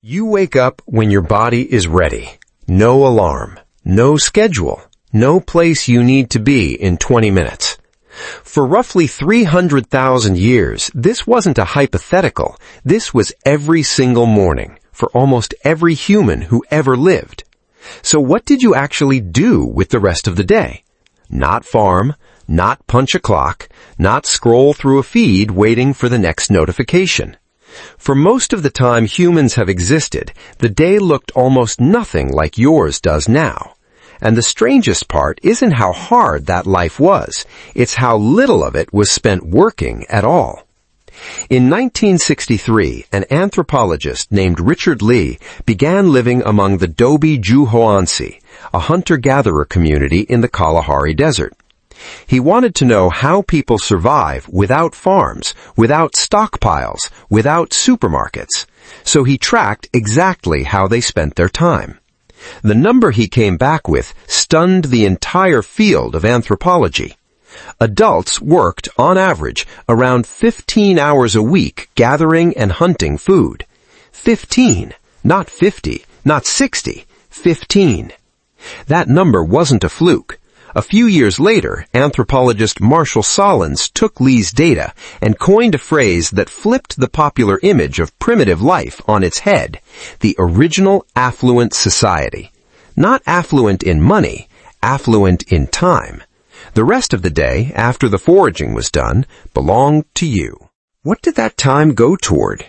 You wake up when your body is ready. No alarm, no schedule, no place you need to be in 20 minutes. For roughly 300,000 years, this wasn't a hypothetical. This was every single morning for almost every human who ever lived. So what did you actually do with the rest of the day? Not farm, not punch a clock, not scroll through a feed waiting for the next notification. For most of the time humans have existed, the day looked almost nothing like yours does now. And the strangest part isn't how hard that life was, it's how little of it was spent working at all. In 1963, an anthropologist named Richard Lee began living among the Dobe Ju hoansi, a hunter-gatherer community in the Kalahari Desert. He wanted to know how people survive without farms, without stockpiles, without supermarkets. So he tracked exactly how they spent their time. The number he came back with stunned the entire field of anthropology. Adults worked, on average, around 15 hours a week gathering and hunting food. 15, not 50, not 60, 15. That number wasn't a fluke. A few years later, anthropologist Marshall Sahlins took Lee's data and coined a phrase that flipped the popular image of primitive life on its head, the original affluent society. Not affluent in money, affluent in time. The rest of the day, after the foraging was done, belonged to you. What did that time go toward?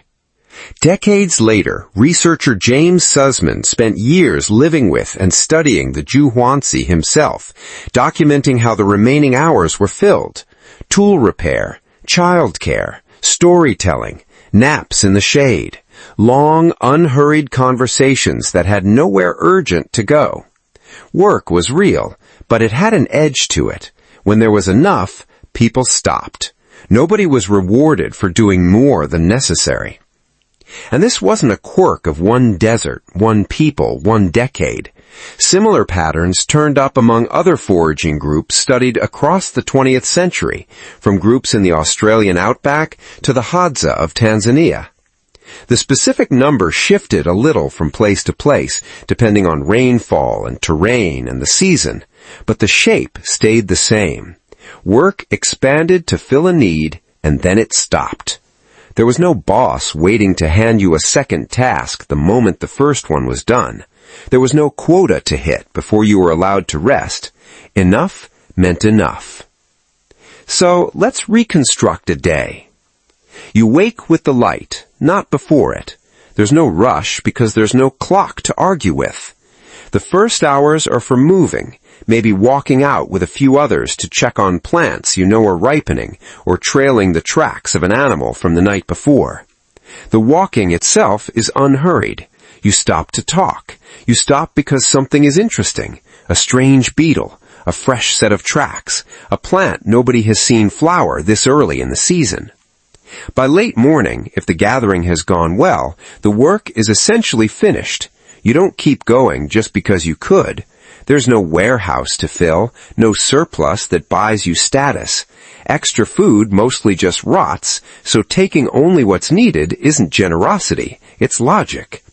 Decades later, researcher James Suzman spent years living with and studying the Ju hoansi himself, documenting how the remaining hours were filled. Tool repair, childcare, storytelling, naps in the shade, long, unhurried conversations that had nowhere urgent to go. Work was real, but it had an edge to it. When there was enough, people stopped. Nobody was rewarded for doing more than necessary. And this wasn't a quirk of one desert, one people, one decade. Similar patterns turned up among other foraging groups studied across the 20th century, from groups in the Australian outback to the Hadza of Tanzania. The specific number shifted a little from place to place, depending on rainfall and terrain and the season, but the shape stayed the same. Work expanded to fill a need, and then it stopped. There was no boss waiting to hand you a second task the moment the first one was done. There was no quota to hit before you were allowed to rest. Enough meant enough. So let's reconstruct a day. You wake with the light, not before it. There's no rush because there's no clock to argue with. The first hours are for moving, maybe walking out with a few others to check on plants you know are ripening, or trailing the tracks of an animal from the night before. The walking itself is unhurried. You stop to talk. You stop because something is interesting, a strange beetle, a fresh set of tracks, a plant nobody has seen flower this early in the season. By late morning, if the gathering has gone well, the work is essentially finished. You don't keep going just because you could. There's no warehouse to fill, no surplus that buys you status. Extra food mostly just rots, so taking only what's needed isn't generosity, it's logic.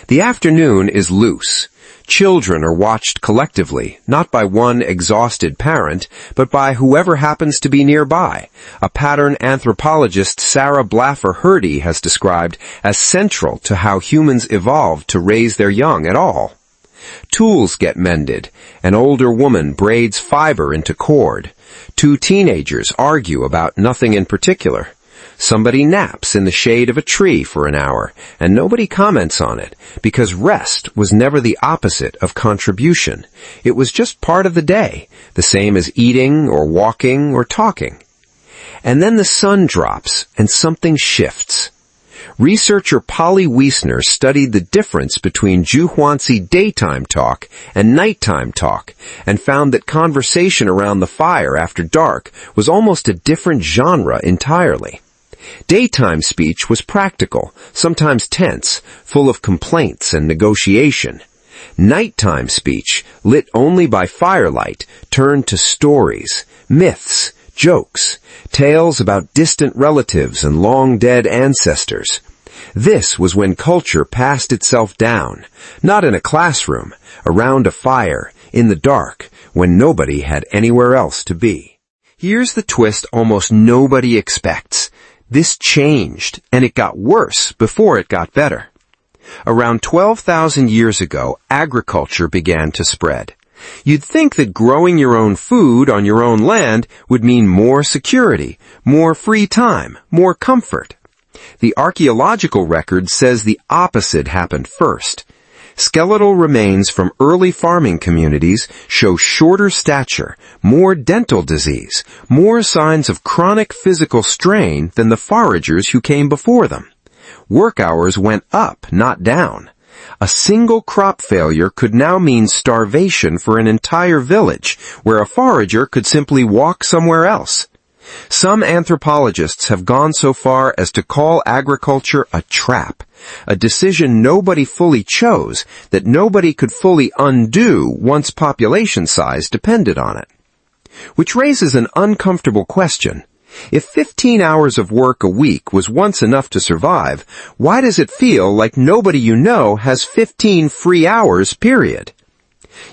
The afternoon is loose. Children are watched collectively, not by one exhausted parent, but by whoever happens to be nearby, a pattern anthropologist Sarah Blaffer-Hrdy has described as central to how humans evolved to raise their young at all. Tools get mended. An older woman braids fiber into cord. Two teenagers argue about nothing in particular. Somebody naps in the shade of a tree for an hour, and nobody comments on it, because rest was never the opposite of contribution. It was just part of the day, the same as eating or walking or talking. And then the sun drops, and something shifts. Researcher Polly Wiessner studied the difference between Ju hoansi daytime talk and nighttime talk, and found that conversation around the fire after dark was almost a different genre entirely. Daytime speech was practical, sometimes tense, full of complaints and negotiation. Nighttime speech, lit only by firelight, turned to stories, myths, jokes, tales about distant relatives and long-dead ancestors. This was when culture passed itself down, not in a classroom, around a fire, in the dark, when nobody had anywhere else to be. Here's the twist almost nobody expects. This changed, and it got worse before it got better. Around 12,000 years ago, agriculture began to spread. You'd think that growing your own food on your own land would mean more security, more free time, more comfort. The archaeological record says the opposite happened first. Skeletal remains from early farming communities show shorter stature, more dental disease, more signs of chronic physical strain than the foragers who came before them. Work hours went up, not down. A single crop failure could now mean starvation for an entire village, where a forager could simply walk somewhere else. Some anthropologists have gone so far as to call agriculture a trap, a decision nobody fully chose, that nobody could fully undo once population size depended on it. Which raises an uncomfortable question. If 15 hours of work a week was once enough to survive, why does it feel like nobody you know has 15 free hours, period?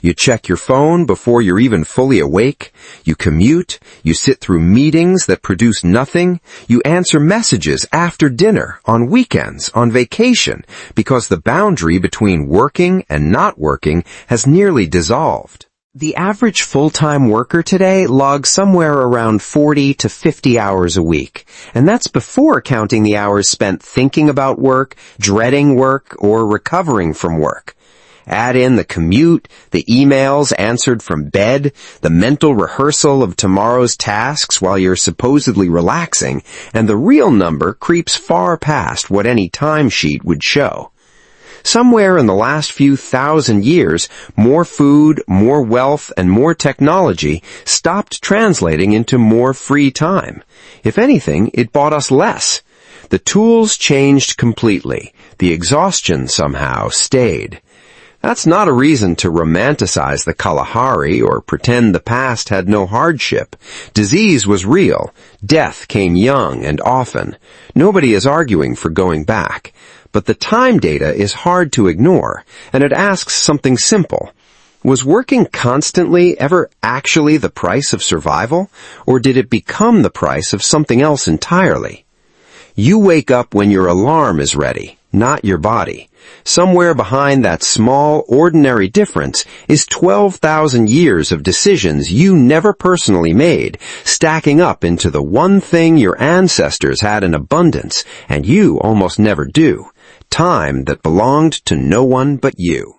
You check your phone before you're even fully awake. You commute. You sit through meetings that produce nothing. You answer messages after dinner, on weekends, on vacation, because the boundary between working and not working has nearly dissolved. The average full-time worker today logs somewhere around 40 to 50 hours a week, and that's before counting the hours spent thinking about work, dreading work, or recovering from work. Add in the commute, the emails answered from bed, the mental rehearsal of tomorrow's tasks while you're supposedly relaxing, and the real number creeps far past what any timesheet would show. Somewhere in the last few thousand years, more food, more wealth, and more technology stopped translating into more free time. If anything, it bought us less. The tools changed completely. The exhaustion somehow stayed. That's not a reason to romanticize the Kalahari or pretend the past had no hardship. Disease was real. Death came young and often. Nobody is arguing for going back. But the time data is hard to ignore, and it asks something simple. Was working constantly ever actually the price of survival, or did it become the price of something else entirely? You wake up when your alarm is ready, not your body. Somewhere behind that small, ordinary difference is 12,000 years of decisions you never personally made, stacking up into the one thing your ancestors had in abundance, and you almost never do. Time that belonged to no one but you.